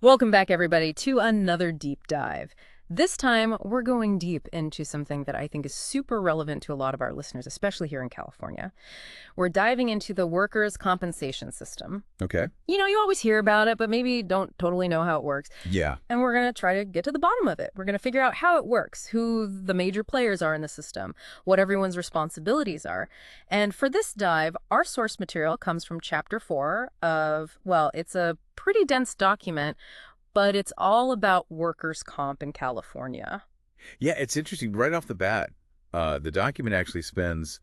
Welcome back, everybody, to another deep dive. This time, we're going deep into something that I think is super relevant to a lot of our listeners, especially here in California. We're diving into the workers' compensation system. Okay. You always hear about it, but maybe don't totally know how it works. Yeah. And we're going to try to get to the bottom of it. We're going to figure out how it works, who the major players are in the system, what everyone's responsibilities are. And for this dive, our source material comes from Chapter 4 of, well, it's a pretty dense document, but it's all about workers' comp in California. Yeah, it's interesting. Right off the bat, the document actually spends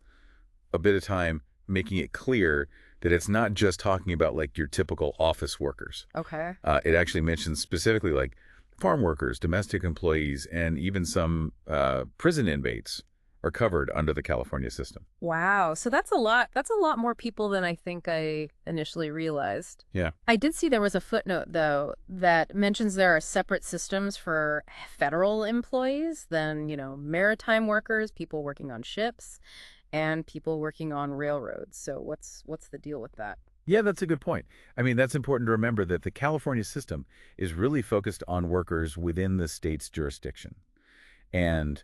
a bit of time making it clear that it's not just talking about like your typical office workers. Okay. It actually mentions specifically like farm workers, domestic employees, and even some prison inmates are covered under the California system. Wow. So that's a lot. That's a lot more people than I think I initially realized. Yeah. I did see there was a footnote, though, that mentions there are separate systems for federal employees than, maritime workers, people working on ships, and people working on railroads. So what's the deal with that? Yeah, that's a good point. I mean, that's important to remember that the California system is really focused on workers within the state's jurisdiction. And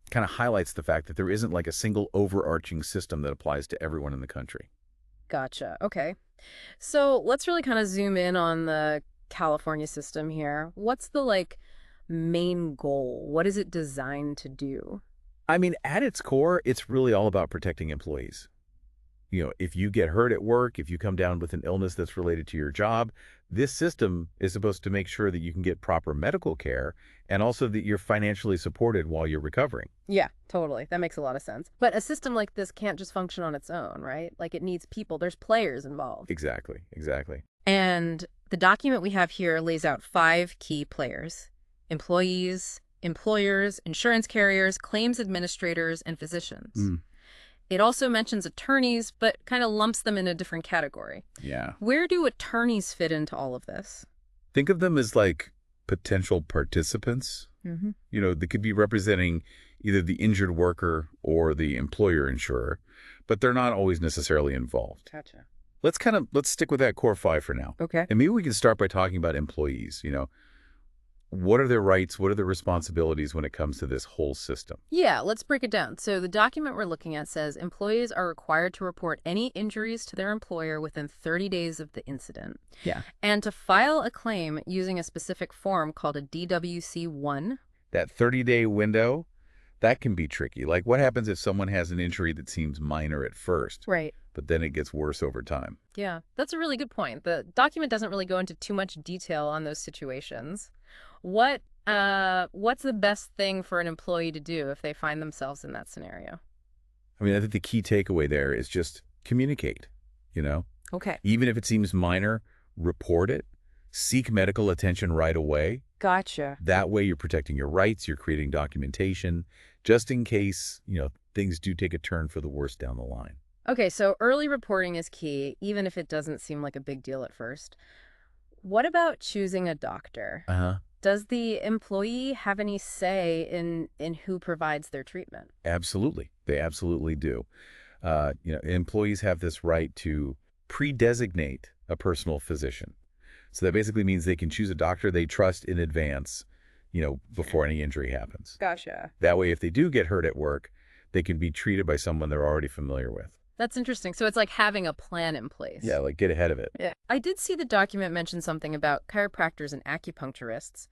kind of highlights the fact that there isn't like a single overarching system that applies to everyone in the country. Gotcha. Okay. So let's really kind of zoom in on the California system here. What's the main goal? What is it designed to do? I mean, at its core, it's really all about protecting employees. If you get hurt at work, if you come down with an illness that's related to your job, this system is supposed to make sure that you can get proper medical care and also that you're financially supported while you're recovering. Yeah, totally. That makes a lot of sense. But a system like this can't just function on its own, right? Like it needs people. There's players involved. Exactly, exactly. And the document we have here lays out 5 key players: employees, employers, insurance carriers, claims administrators, and physicians. Mm, It also mentions attorneys, but kind of lumps them in a different category. yeah. Where do attorneys fit into all of this? Think of them as like potential participants. Mm-hmm. They could be representing either the injured worker or the employer insurer, but they're not always necessarily involved. Gotcha. Let's stick with that core 5 for now. Okay. And maybe we can start by talking about employees. What are their rights? What are their responsibilities when it comes to this whole system? Yeah, let's break it down. So the document we're looking at says employees are required to report any injuries to their employer within 30 days of the incident Yeah. and to file a claim using a specific form called a DWC-1. That 30-day window, that can be tricky. Like what happens if someone has an injury that seems minor at first, Right. but then it gets worse over time? Yeah, that's a really good point. The document doesn't really go into too much detail on those situations. What's the best thing for an employee to do if they find themselves in that scenario? I mean, I think the key takeaway there is just communicate, you know? Okay. Even if it seems minor, report it, seek medical attention right away. Gotcha. That way you're protecting your rights, you're creating documentation, just in case, things do take a turn for the worse down the line. Okay, so early reporting is key, even if it doesn't seem like a big deal at first. What about choosing a doctor? Uh-huh. Does the employee have any say in who provides their treatment? Absolutely. They absolutely do. Employees have this right to pre-designate a personal physician. So that basically means they can choose a doctor they trust in advance, before any injury happens. Gotcha. That way, if they do get hurt at work, they can be treated by someone they're already familiar with. That's interesting. So it's like having a plan in place. Yeah, like get ahead of it. Yeah. I did see the document mention something about chiropractors and acupuncturists.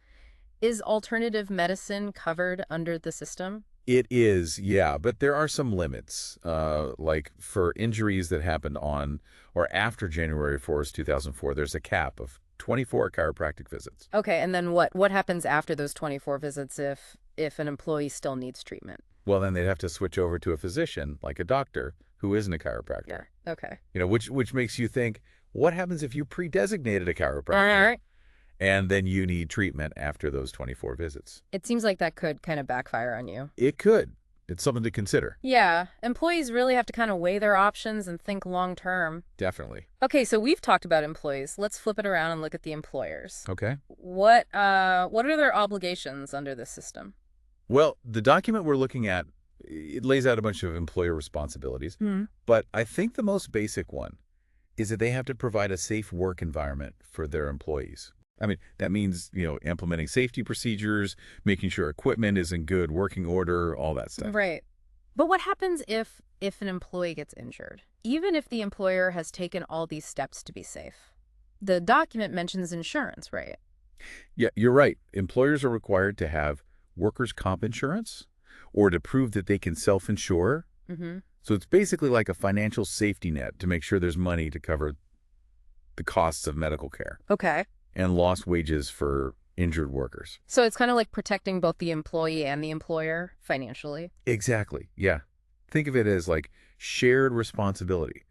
Is alternative medicine covered under the system? It is, yeah, but there are some limits. Like for injuries that happened on or after January 4th, 2004, there's a cap of 24 chiropractic visits. Okay, and then what happens after those 24 visits if an employee still needs treatment? Well, then they'd have to switch over to a physician, like a doctor, who isn't a chiropractor. Yeah. Okay. Which makes you think, what happens if you pre-designated a All chiropractor right. and then you need treatment after those 24 visits? It seems like that could kind of backfire on you. It could. It's something to consider. Yeah, employees really have to kind of weigh their options and think long term. Definitely. Okay, so we've talked about employees. Let's flip it around and look at the employers. Okay. What are their obligations under this system? Well, the document we're looking at, it lays out a bunch of employer responsibilities, Hmm. but I think the most basic one is that they have to provide a safe work environment for their employees. I mean, that means, implementing safety procedures, making sure equipment is in good working order, all that stuff. Right. But what happens if an employee gets injured, even if the employer has taken all these steps to be safe? The document mentions insurance, right? Yeah, you're right. Employers are required to have workers' comp insurance or to prove that they can self-insure. Mm-hmm. So it's basically like a financial safety net to make sure there's money to cover the costs of medical care Okay. and lost wages for injured workers. So it's kind of like protecting both the employee and the employer financially. Exactly. Yeah. Think of it as like shared responsibility.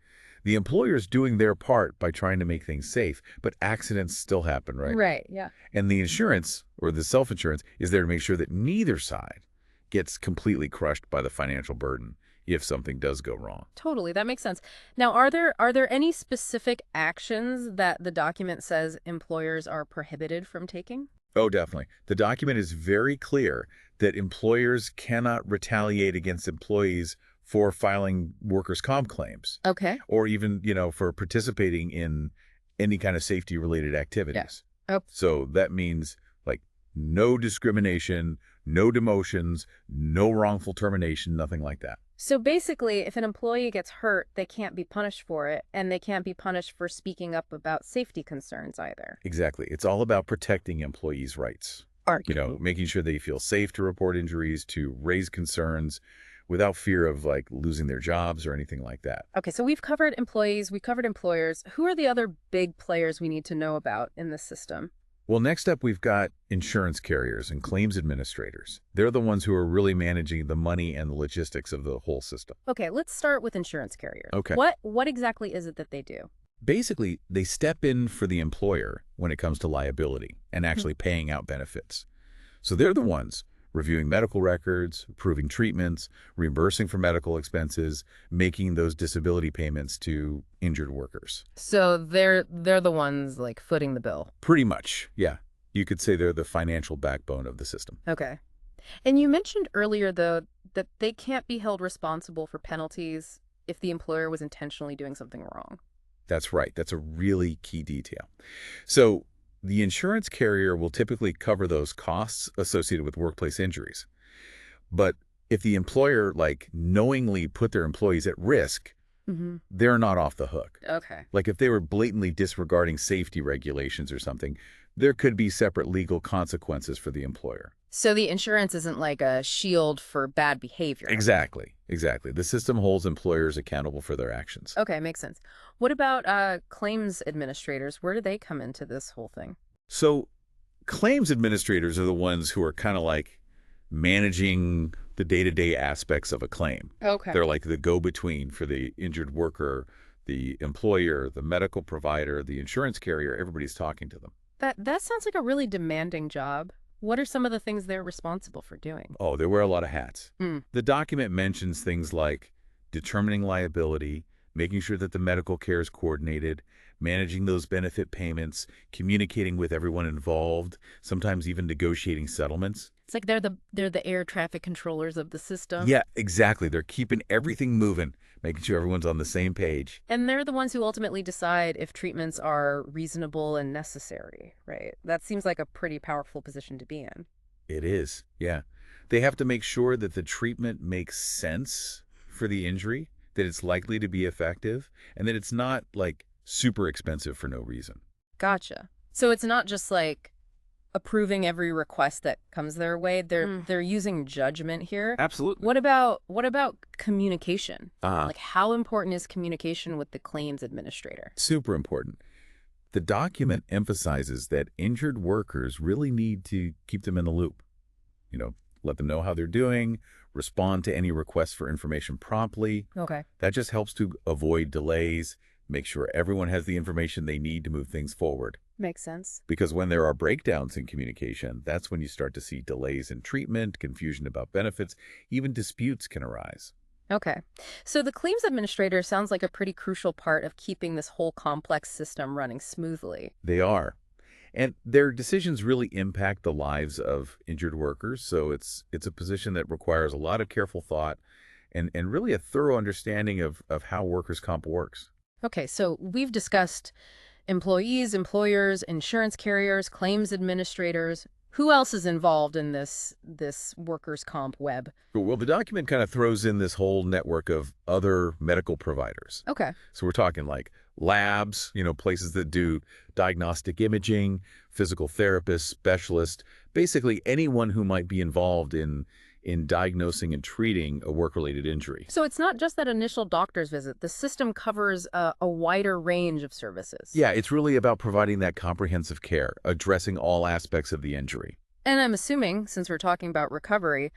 The employer's doing their part by trying to make things safe, but accidents still happen, right? Right, yeah. And the insurance or the self-insurance is there to make sure that neither side gets completely crushed by the financial burden if something does go wrong. Totally, that makes sense. Now, are there any specific actions that the document says employers are prohibited from taking? Oh, definitely. The document is very clear that employers cannot retaliate against employees for filing workers' comp claims Okay. or even, for participating in any kind of safety-related activities. Oh. So that means like no discrimination, no demotions, no wrongful termination, nothing like that. So basically, if an employee gets hurt, they can't be punished for it, and they can't be punished for speaking up about safety concerns either. Exactly. It's all about protecting employees' rights. Making sure they feel safe to report injuries, to raise concerns without fear of like losing their jobs or anything like that. Okay, so we've covered employees, we've covered employers. Who are the other big players we need to know about in this system? Well, next up, we've got insurance carriers and claims administrators. They're the ones who are really managing the money and the logistics of the whole system. Okay, let's start with insurance carriers. Okay. What exactly is it that they do? Basically, they step in for the employer when it comes to liability and actually paying out benefits. So they're the ones reviewing medical records, approving treatments, reimbursing for medical expenses, making those disability payments to injured workers. So they're the ones like footing the bill. Pretty much, yeah. You could say they're the financial backbone of the system. Okay. And you mentioned earlier, though, that they can't be held responsible for penalties if the employer was intentionally doing something wrong. That's right. That's a really key detail. So the insurance carrier will typically cover those costs associated with workplace injuries. But if the employer knowingly put their employees at risk, they're not off the hook. Okay. Like if they were blatantly disregarding safety regulations or something, there could be separate legal consequences for the employer. So the insurance isn't like a shield for bad behavior. Exactly. The system holds employers accountable for their actions. Okay, makes sense. What about claims administrators? Where do they come into this whole thing? So claims administrators are the ones who are kind of like managing the day-to-day aspects of a claim. Okay. They're like the go-between for the injured worker, the employer, the medical provider, the insurance carrier. Everybody's talking to them. That sounds like a really demanding job. What are some of the things they're responsible for doing? Oh, they wear a lot of hats. Mm. The document mentions things like determining liability, making sure that the medical care is coordinated, managing those benefit payments, communicating with everyone involved, sometimes even negotiating settlements. It's like they're the air traffic controllers of the system. Yeah, exactly. They're keeping everything moving, making sure everyone's on the same page. And they're the ones who ultimately decide if treatments are reasonable and necessary, right? That seems like a pretty powerful position to be in. It is, yeah. They have to make sure that the treatment makes sense for the injury, that it's likely to be effective, and that it's not, super expensive for no reason. Gotcha. So it's not just approving every request that comes their way. They're using judgment here. Absolutely. What about communication? Uh-huh. How important is communication with the claims administrator? Super important. The document emphasizes that injured workers really need to keep them in the loop. Let them know how they're doing, respond to any requests for information promptly. Okay. That just helps to avoid delays, make sure everyone has the information they need to move things forward. Makes sense. Because when there are breakdowns in communication, that's when you start to see delays in treatment, confusion about benefits, even disputes can arise. Okay. So the claims administrator sounds like a pretty crucial part of keeping this whole complex system running smoothly. They are. And their decisions really impact the lives of injured workers, so it's a position that requires a lot of careful thought and really a thorough understanding of how workers' comp works. Okay, so we've discussed Employees, employers, insurance carriers, claims administrators. Who else is involved in this workers' comp web? Well, the document kind of throws in this whole network of other medical providers. Okay. So we're talking like labs, places that do diagnostic imaging, physical therapists, specialists, basically anyone who might be involved in diagnosing and treating a work-related injury. So it's not just that initial doctor's visit. The system covers a wider range of services. Yeah, it's really about providing that comprehensive care, addressing all aspects of the injury. And I'm assuming, since we're talking about recovery,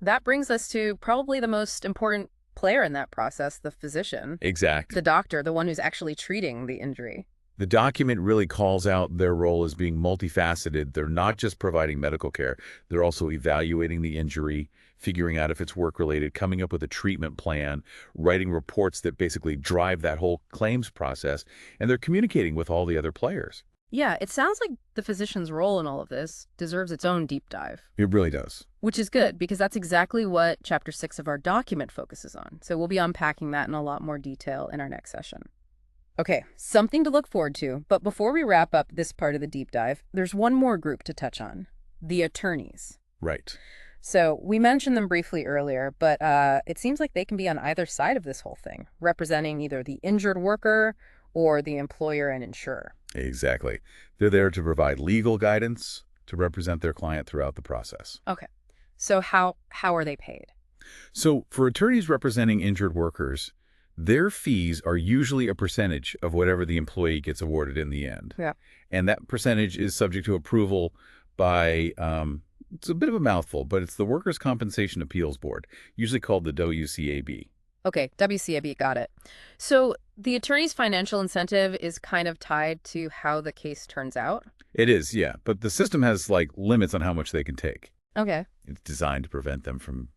that brings us to probably the most important player in that process, the physician. Exactly. The doctor, the one who's actually treating the injury. The document really calls out their role as being multifaceted. They're not just providing medical care. They're also evaluating the injury, figuring out if it's work-related, coming up with a treatment plan, writing reports that basically drive that whole claims process, and they're communicating with all the other players. Yeah, it sounds like the physician's role in all of this deserves its own deep dive. It really does. Which is good, because that's exactly what Chapter 6 of our document focuses on. So we'll be unpacking that in a lot more detail in our next session. Okay, something to look forward to. But before we wrap up this part of the deep dive, there's one more group to touch on. The attorneys. Right. So we mentioned them briefly earlier, but it seems like they can be on either side of this whole thing, representing either the injured worker or the employer and insurer. Exactly. They're there to provide legal guidance, to represent their client throughout the process. Okay. So how are they paid? So for attorneys representing injured workers, their fees are usually a percentage of whatever the employee gets awarded in the end. Yeah. And that percentage is subject to approval by, it's a bit of a mouthful, but it's the Workers' Compensation Appeals Board, usually called the WCAB. Okay, WCAB, got it. So the attorney's financial incentive is kind of tied to how the case turns out? It is, yeah. But the system has, limits on how much they can take. Okay. It's designed to prevent them from,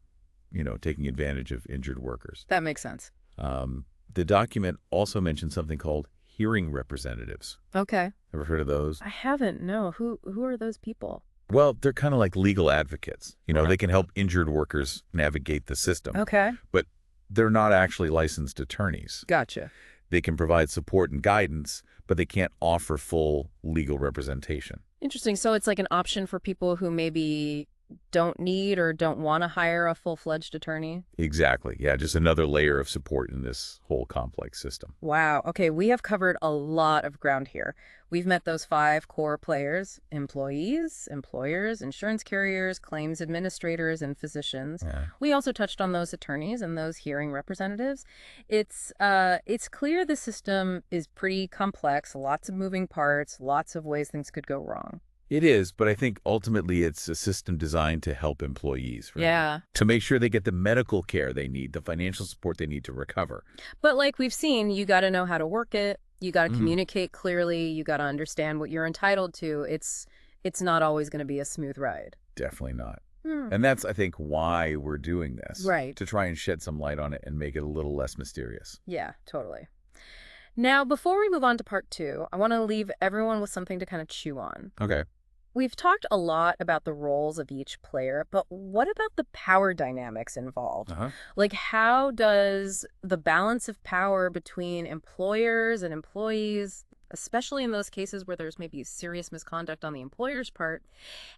taking advantage of injured workers. That makes sense. The document also mentions something called hearing representatives. Okay. Ever heard of those? I haven't, no. Who are those people? Well, they're kind of like legal advocates. They can help injured workers navigate the system. Okay. But they're not actually licensed attorneys. Gotcha. They can provide support and guidance, but they can't offer full legal representation. Interesting. So it's like an option for people who maybe don't need or don't want to hire a full-fledged attorney? Exactly. Yeah, just another layer of support in this whole complex system. Wow. Okay, we have covered a lot of ground here. We've met those 5 core players: employees, employers, insurance carriers, claims administrators, and physicians. Yeah. We also touched on those attorneys and those hearing representatives. It's clear the system is pretty complex, lots of moving parts, lots of ways things could go wrong. It is, but I think ultimately it's a system designed to help employees. Right? Yeah. To make sure they get the medical care they need, the financial support they need to recover. But like we've seen, you got to know how to work it. You got to communicate clearly. You got to understand what you're entitled to. It's not always going to be a smooth ride. Definitely not. And that's, I think, why we're doing this. Right. To try and shed some light on it and make it a little less mysterious. Yeah, totally. Now, before we move on to part 2, I want to leave everyone with something to kind of chew on. Okay. We've talked a lot about the roles of each player, but what about the power dynamics involved? Like, how does the balance of power between employers and employees, especially in those cases where there's maybe serious misconduct on the employer's part,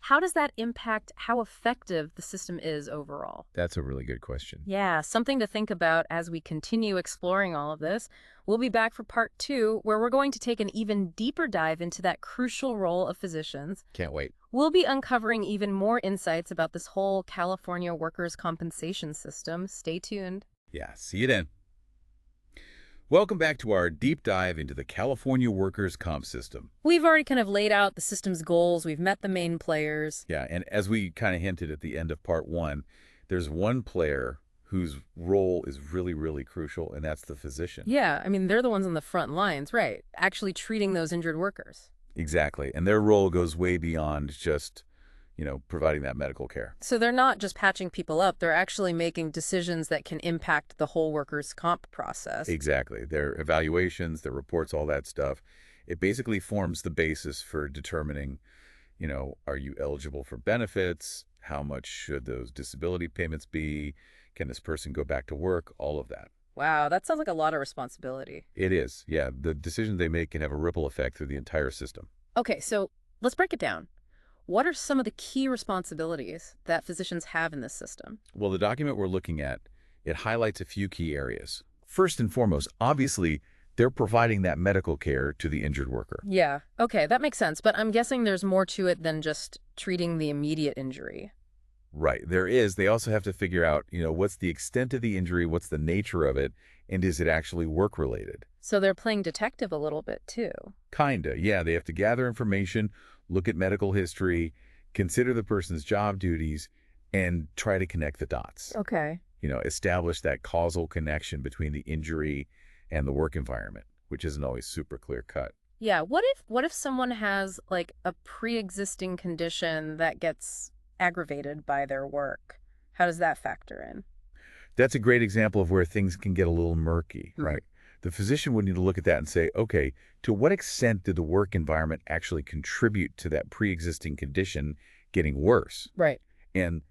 how does that impact how effective the system is overall? That's a really good question. Yeah, something to think about as we continue exploring all of this. We'll be back for part 2, where we're going to take an even deeper dive into that crucial role of physicians. Can't wait. We'll be uncovering even more insights about this whole California workers' compensation system. Stay tuned. Yeah, see you then. Welcome back to our deep dive into the California workers' comp system. We've already kind of laid out the system's goals. We've met the main players. Yeah, and as we kind of hinted at the end of part 1, there's one player whose role is really, really crucial, and that's the physician. Yeah, I mean, they're the ones on the front lines, right? Actually treating those injured workers. Exactly, and their role goes way beyond just, providing that medical care. So they're not just patching people up, they're actually making decisions that can impact the whole workers' comp process. Exactly. Their evaluations, their reports, all that stuff. It basically forms the basis for determining, are you eligible for benefits? How much should those disability payments be? Can this person go back to work? All of that. Wow, that sounds like a lot of responsibility. It is. Yeah, the decisions they make can have a ripple effect through the entire system. Okay, so let's break it down. What are some of the key responsibilities that physicians have in this system? Well, the document we're looking at, it highlights a few key areas. First and foremost, obviously, they're providing that medical care to the injured worker. Yeah, okay, that makes sense, but I'm guessing there's more to it than just treating the immediate injury. Right, there is. They also have to figure out, what's the extent of the injury, what's the nature of it, and is it actually work-related? So they're playing detective a little bit too. Kinda, yeah. They have to gather information, look at medical history, consider the person's job duties, and try to connect the dots. Okay. Establish that causal connection between the injury and the work environment, which isn't always super clear cut. Yeah, what if someone has like a pre-existing condition that gets aggravated by their work? How does that factor in? That's a great example of where things can get a little murky, right? The physician would need to look at that and say, okay, to what extent did the work environment actually contribute to that pre-existing condition getting worse? Right. And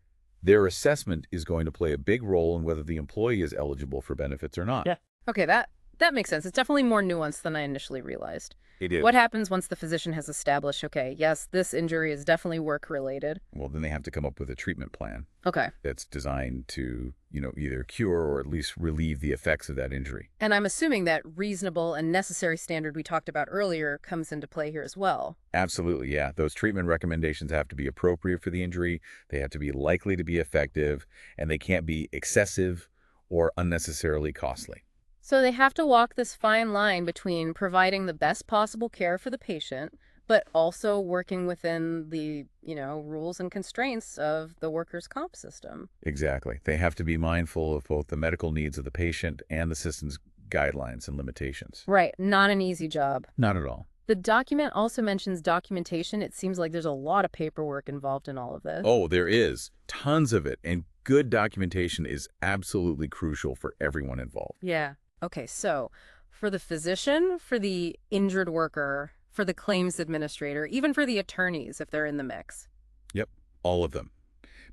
their assessment is going to play a big role in whether the employee is eligible for benefits or not. Yeah. Okay, that makes sense. It's definitely more nuanced than I initially realized. It is. What happens once the physician has established, okay, yes, this injury is definitely work-related? Well, then they have to come up with a treatment plan Okay. that's designed to, either cure or at least relieve the effects of that injury. And I'm assuming that reasonable and necessary standard we talked about earlier comes into play here as well. Absolutely, yeah. Those treatment recommendations have to be appropriate for the injury. They have to be likely to be effective, and they can't be excessive or unnecessarily costly. So they have to walk this fine line between providing the best possible care for the patient, but also working within the, rules and constraints of the workers' comp system. Exactly. They have to be mindful of both the medical needs of the patient and the system's guidelines and limitations. Right, not an easy job. Not at all. The document also mentions documentation. It seems like there's a lot of paperwork involved in all of this. Oh, there is. Tons of it. And good documentation is absolutely crucial for everyone involved. Yeah. Okay, so for the physician, for the injured worker, for the claims administrator, even for the attorneys if they're in the mix. Yep, all of them.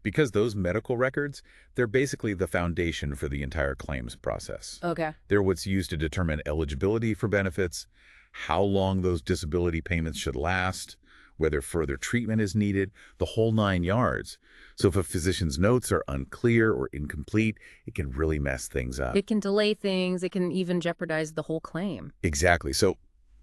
Because those medical records, they're basically the foundation for the entire claims process. Okay. They're what's used to determine eligibility for benefits, how long those disability payments should last, whether further treatment is needed, the whole 9 yards. So if a physician's notes are unclear or incomplete, it can really mess things up. It can delay things. It can even jeopardize the whole claim. Exactly. So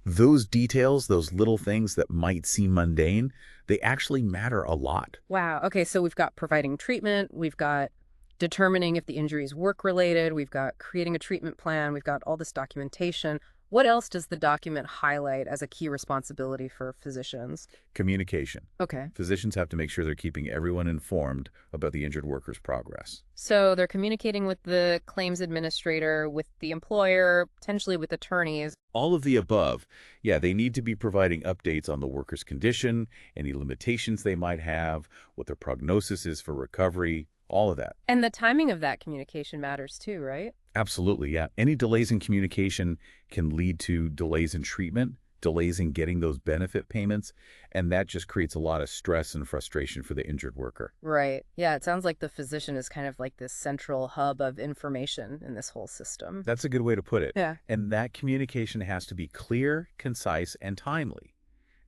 those details, those little things that might seem mundane, they actually matter a lot. Wow. Okay, so we've got providing treatment. We've got determining if the injury is work-related. We've got creating a treatment plan. We've got all this documentation. What else does the document highlight as a key responsibility for physicians? Communication. Okay. Physicians have to make sure they're keeping everyone informed about the injured worker's progress. So they're communicating with the claims administrator, with the employer, potentially with attorneys. All of the above. Yeah, they need to be providing updates on the worker's condition, any limitations they might have, what their prognosis is for recovery, all of that. And the timing of that communication matters too, right? Absolutely, yeah. Any delays in communication can lead to delays in treatment, delays in getting those benefit payments, and that just creates a lot of stress and frustration for the injured worker. Right. Yeah, it sounds like the physician is kind of like this central hub of information in this whole system. That's a good way to put it. Yeah. And that communication has to be clear, concise, and timely.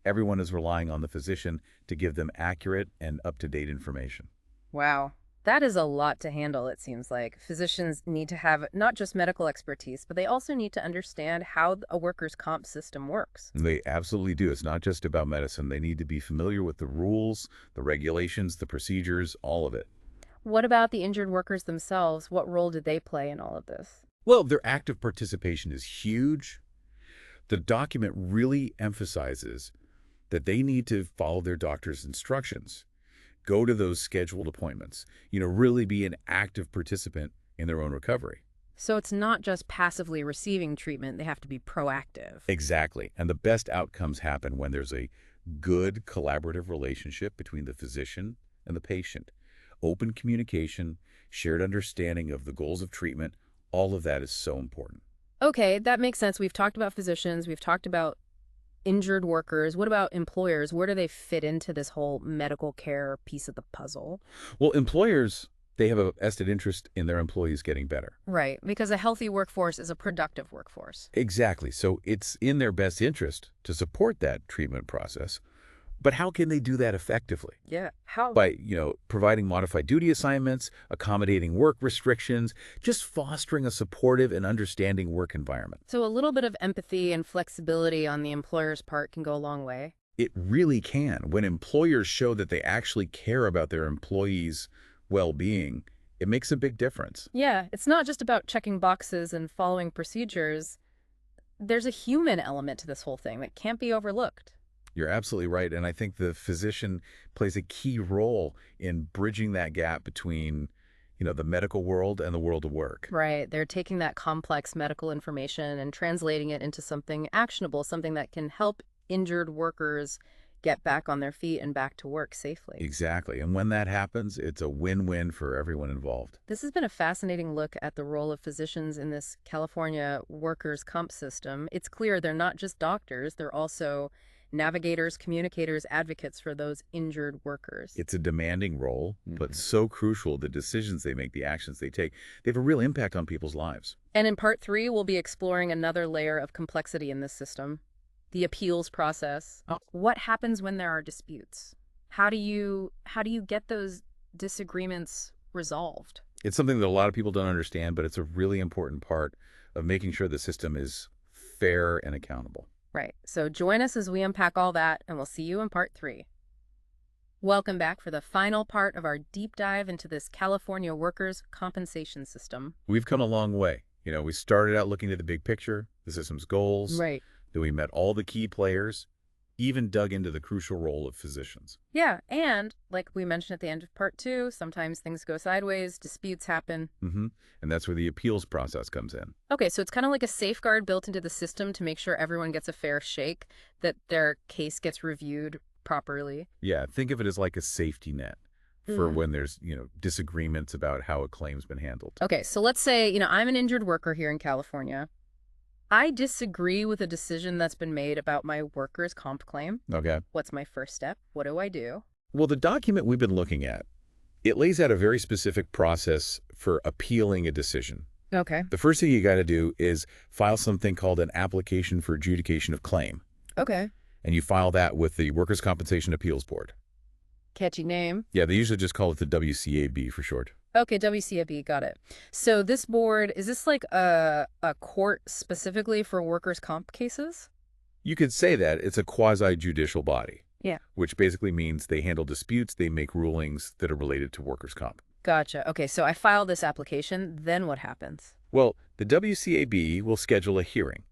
Everyone is relying on the physician to give them accurate and up-to-date information. Wow. That is a lot to handle, it seems like. Physicians need to have not just medical expertise, but they also need to understand how a workers' comp system works. They absolutely do. It's not just about medicine. They need to be familiar with the rules, the regulations, the procedures, all of it. What about the injured workers themselves? What role do they play in all of this? Well, their active participation is huge. The document really emphasizes that they need to follow their doctor's instructions. Go to those scheduled appointments, really be an active participant in their own recovery. So it's not just passively receiving treatment, they have to be proactive. Exactly. And the best outcomes happen when there's a good collaborative relationship between the physician and the patient. Open communication, shared understanding of the goals of treatment, all of that is so important. Okay, that makes sense. We've talked about physicians, we've talked about injured workers. What about employers? Where do they fit into this whole medical care piece of the puzzle? Well, employers, They have a vested interest in their employees getting better. Right, because a healthy workforce is a productive workforce. Exactly. So it's in their best interest to support that treatment process. But how can they do that effectively? Yeah. How? By, providing modified duty assignments, accommodating work restrictions, just fostering a supportive and understanding work environment. So a little bit of empathy and flexibility on the employer's part can go a long way. It really can. When employers show that they actually care about their employees' well-being, it makes a big difference. Yeah, it's not just about checking boxes and following procedures. There's a human element to this whole thing that can't be overlooked. You're absolutely right. And I think the physician plays a key role in bridging that gap between, the medical world and the world of work. Right. They're taking that complex medical information and translating it into something actionable, something that can help injured workers get back on their feet and back to work safely. Exactly. And when that happens, it's a win-win for everyone involved. This has been a fascinating look at the role of physicians in this California workers' comp system. It's clear they're not just doctors, they're also navigators, communicators, advocates for those injured workers. It's a demanding role, but so crucial. The decisions they make, the actions they take, they have a real impact on people's lives. And in part 3, we'll be exploring another layer of complexity in this system, the appeals process. What happens when there are disputes? How do you get those disagreements resolved? It's something that a lot of people don't understand, but it's a really important part of making sure the system is fair and accountable. Right. So join us as we unpack all that, and we'll see you in part 3. Welcome back for the final part of our deep dive into this California workers' compensation system. We've come a long way. We started out looking at the big picture, the system's goals. Right. Then we met all the key players, even dug into the crucial role of physicians. Yeah, and like we mentioned at the end of part 2, sometimes things go sideways, disputes happen. And that's where the appeals process comes in. Okay, so it's kind of like a safeguard built into the system to make sure everyone gets a fair shake, that their case gets reviewed properly. Yeah, think of it as like a safety net for when there's, disagreements about how a claim's been handled. Okay, so let's say, I'm an injured worker here in California. I disagree with a decision that's been made about my workers' comp claim. Okay. What's my first step? What do I do? Well, the document we've been looking at, it lays out a very specific process for appealing a decision. Okay. The first thing you got to do is file something called an application for adjudication of claim. Okay. And you file that with the Workers' Compensation Appeals Board. Catchy name. Yeah, they usually just call it the WCAB for short. Okay, WCAB, got it. So this board, is this like a court specifically for workers' comp cases? You could say that. It's a quasi-judicial body. Yeah. Which basically means they handle disputes, they make rulings that are related to workers' comp. Gotcha. Okay, so I file this application, then what happens? Well, the WCAB will schedule a hearing.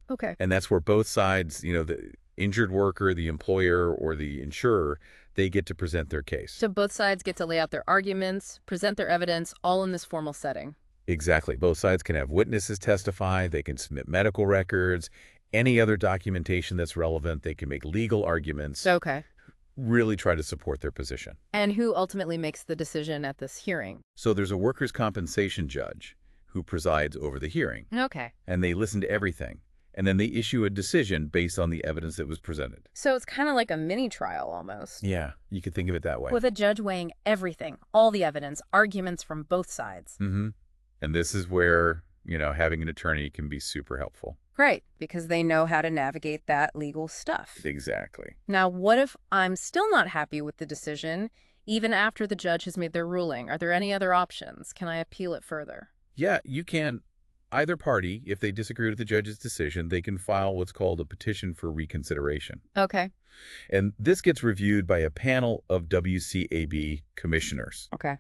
Okay. And that's where both sides, the injured worker, the employer, or the insurer, they get to present their case. So both sides get to lay out their arguments, present their evidence, all in this formal setting. Exactly. Both sides can have witnesses testify, they can submit medical records, any other documentation that's relevant, they can make legal arguments. Okay. Really try to support their position. And who ultimately makes the decision at this hearing? So there's a workers' compensation judge who presides over the hearing. Okay. And they listen to everything. And then they issue a decision based on the evidence that was presented. So it's kind of like a mini trial almost. Yeah, you could think of it that way. With a judge weighing everything, all the evidence, arguments from both sides. And this is where, having an attorney can be super helpful. Right, because they know how to navigate that legal stuff. Exactly. Now, what if I'm still not happy with the decision, even after the judge has made their ruling? Are there any other options? Can I appeal it further? Yeah, you can. Either party, if they disagree with the judge's decision, they can file what's called a petition for reconsideration. Okay. And this gets reviewed by a panel of WCAB commissioners. Okay.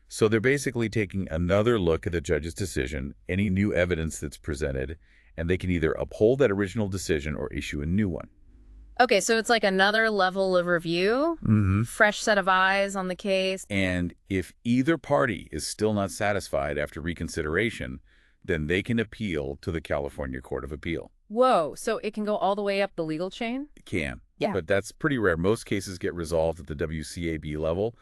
So they're basically taking another look at the judge's decision, any new evidence that's presented, and they can either uphold that original decision or issue a new one. Okay, so it's like another level of review, fresh set of eyes on the case. And if either party is still not satisfied after reconsideration, then they can appeal to the California Court of Appeal. Whoa, so it can go all the way up the legal chain? It can. Yeah. But that's pretty rare. Most cases get resolved at the WCAB level,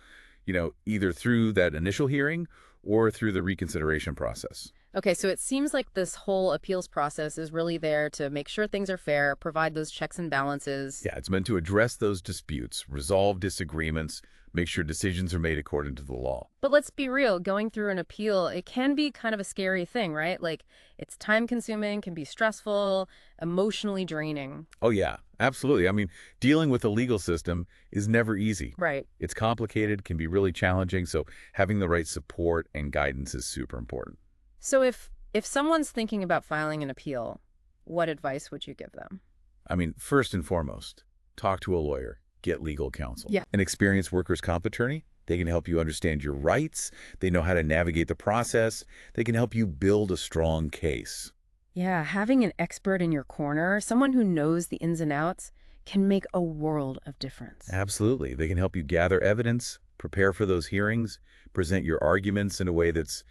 either through that initial hearing or through the reconsideration process. Okay, so it seems like this whole appeals process is really there to make sure things are fair, provide those checks and balances. Yeah, it's meant to address those disputes, resolve disagreements, make sure decisions are made according to the law. But let's be real, going through an appeal, it can be kind of a scary thing, right? Like, it's time consuming, can be stressful, emotionally draining. Oh, yeah, absolutely. I mean, dealing with the legal system is never easy. Right. It's complicated, can be really challenging, so having the right support and guidance is super important. So if someone's thinking about filing an appeal, what advice would you give them? I mean, first and foremost, talk to a lawyer, get legal counsel. Yeah. An experienced workers' comp attorney, they can help you understand your rights, they know how to navigate the process, they can help you build a strong case. Yeah, having an expert in your corner, someone who knows the ins and outs, can make a world of difference. Absolutely. They can help you gather evidence, prepare for those hearings, present your arguments in a way that's,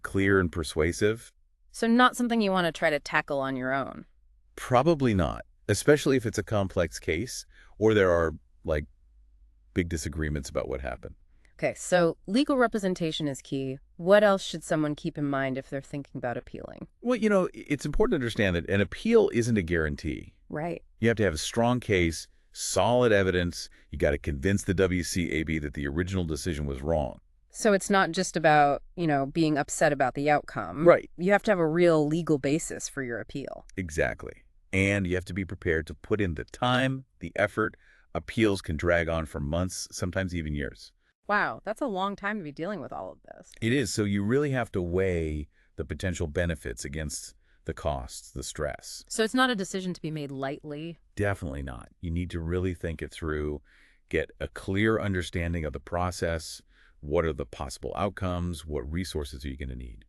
clear and persuasive. So not something you want to try to tackle on your own. Probably not, especially if it's a complex case or there are, like, big disagreements about what happened. Okay, so legal representation is key. What else should someone keep in mind if they're thinking about appealing? Well, it's important to understand that an appeal isn't a guarantee. Right. You have to have a strong case, solid evidence. You got to convince the WCAB that the original decision was wrong. So it's not just about, being upset about the outcome. Right. You have to have a real legal basis for your appeal. Exactly. And you have to be prepared to put in the time, the effort. Appeals can drag on for months, sometimes even years. Wow, that's a long time to be dealing with all of this. It is. So you really have to weigh the potential benefits against the costs, the stress. So it's not a decision to be made lightly. Definitely not. You need to really think it through, get a clear understanding of the process. What are the possible outcomes? What resources are you going to need?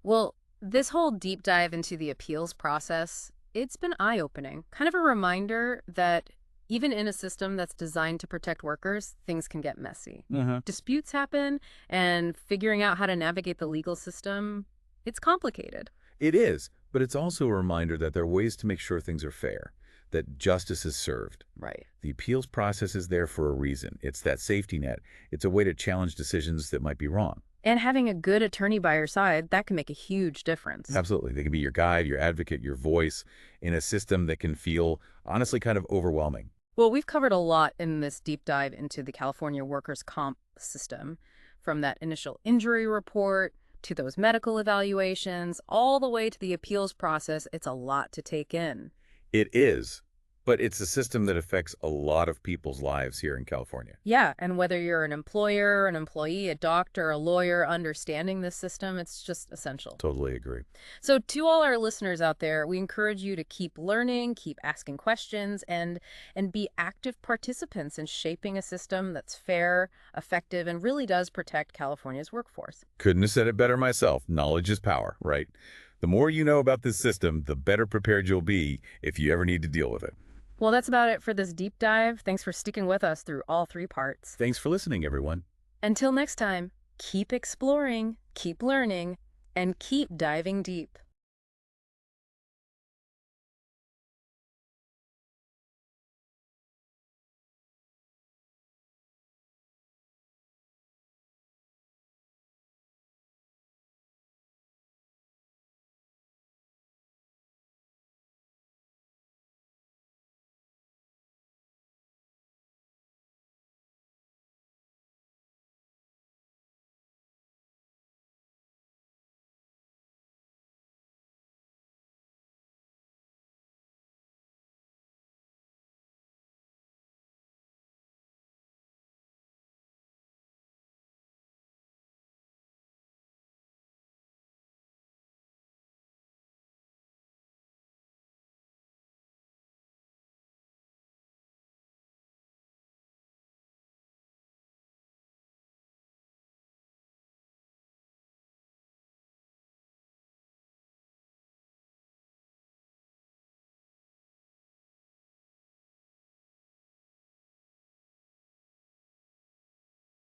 Well, this whole deep dive into the appeals process, it's been eye-opening. Kind of a reminder that even in a system that's designed to protect workers, things can get messy. Disputes happen, and figuring out how to navigate the legal system, it's complicated. It is, but it's also a reminder that there are ways to make sure things are fair, that justice is served. Right. The appeals process is there for a reason. It's that safety net. It's a way to challenge decisions that might be wrong. And having a good attorney by your side, that can make a huge difference. Absolutely. They can be your guide, your advocate, your voice in a system that can feel, honestly, kind of overwhelming. Well, we've covered a lot in this deep dive into the California workers' comp system, from that initial injury report to those medical evaluations, all the way to the appeals process. It's a lot to take in. It is, but it's a system that affects a lot of people's lives here in California. Yeah, and whether you're an employer, an employee, a doctor, a lawyer, understanding this system, it's just essential. Totally agree. So to all our listeners out there, we encourage you to keep learning, keep asking questions, and be active participants in shaping a system that's fair, effective, and really does protect California's workforce. Couldn't have said it better myself. Knowledge is power, right? The more you know about this system, the better prepared you'll be if you ever need to deal with it. Well, that's about it for this deep dive. Thanks for sticking with us through all 3 parts. Thanks for listening, everyone. Until next time, keep exploring, keep learning, and keep diving deep.